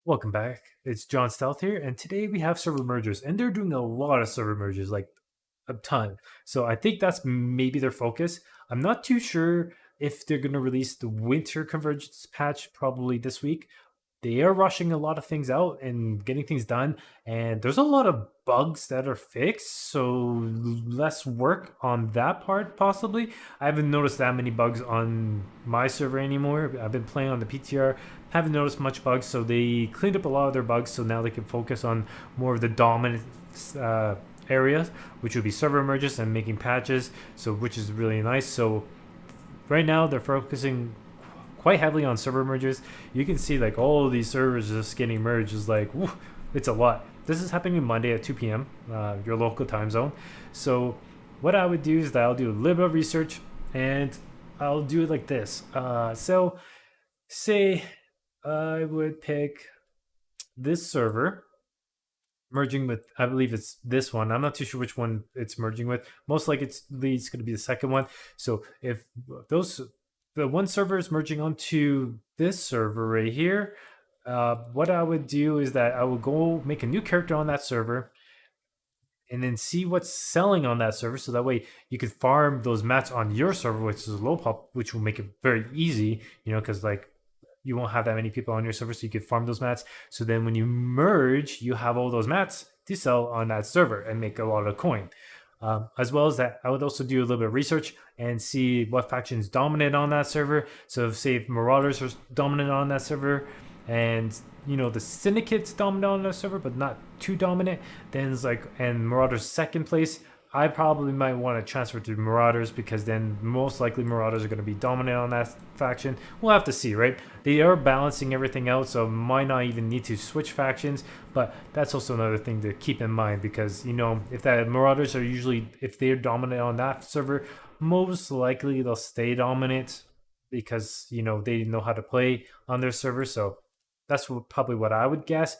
Welcome back. It's Jonstealth here, and today we have server mergers, and they're doing a lot of server mergers, like a ton. So I think that's maybe their focus. I'm not too sure if they're going to release the winter convergence patch probably this week. They are rushing a lot of things out and getting things done, and there's a lot of bugs that are fixed, so less work on that part possibly. I haven't noticed that many bugs on my server anymore. I've been playing on the PTR, haven't noticed much bugs, so they cleaned up a lot of their bugs, so now they can focus on more of the dominant areas, which would be server merges and making patches, so which is really nice. So right now they're focusing quite heavily on server merges. You can see like all these servers just getting merged is like, whew, it's a lot. This is happening Monday at 2 p.m. Your local time zone. So what I would do is that I'll do a little bit of research and I'll do it like this. So say I would pick this server merging with, I believe it's this one. I'm not too sure which one it's merging with. Most likely it's going to be the second one. So if the one server is merging onto this server right here, what I would do is that I would go make a new character on that server and then see what's selling on that server, so that way you could farm those mats on your server, which is low pop, which will make it very easy, because like you won't have that many people on your server, so you could farm those mats. So then when you merge, you have all those mats to sell on that server and make a lot of coin. As well as that, I would also do a little bit of research and see what factions dominate on that server. So if, say, if Marauders are dominant on that server, and the Syndicate's dominant on that server, but not too dominant, then it's like, and Marauders second place, I probably might want to transfer to Marauders, because then most likely Marauders are going to be dominant on that faction. We'll have to see, right? They are balancing everything out, so might not even need to switch factions, but that's also another thing to keep in mind, because, if that Marauders are usually, if they're dominant on that server, most likely they'll stay dominant because, they know how to play on their server, so that's probably what I would guess.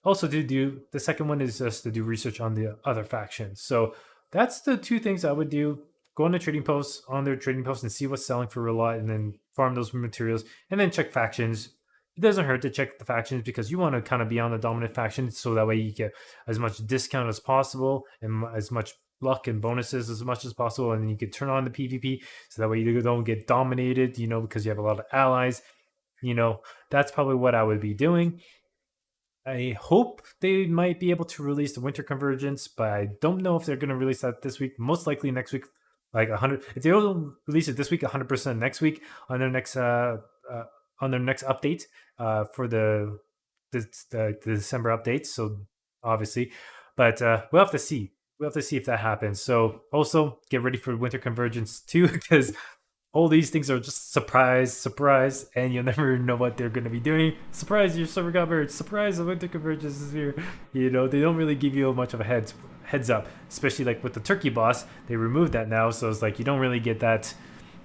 Also, to do the second one is just to do research on the other factions. So that's the two things I would do. Go on the trading posts, on their trading posts, and see what's selling for a lot, and then farm those materials, and then check factions. It doesn't hurt to check the factions, because you want to kind of be on the dominant faction, so that way you get as much discount as possible and as much luck and bonuses as much as possible, and then you can turn on the PvP, so that way you don't get dominated, because you have a lot of allies. That's probably what I would be doing. I hope they might be able to release the winter convergence, but I don't know if they're going to release that this week. Most likely next week, like 100. If they don't release it this week, 100% next week on their next update for the December updates. So obviously, but we'll have to see. We'll have to see if that happens. So also get ready for winter convergence too, because all these things are just surprise, and you'll never know what they're going to be doing. Surprise, your server got merged. Surprise, the winter convergence is here. They don't really give you much of a heads up, especially like with the turkey boss. They removed that now, so it's like you don't really get that,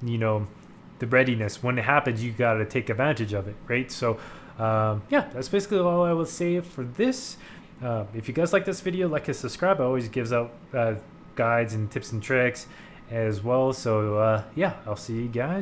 the readiness. When it happens, you got to take advantage of it, right? So, yeah, that's basically all I will say for this. If you guys like this video, like and subscribe. I always gives out guides and tips and tricks as well. So yeah, I'll see you guys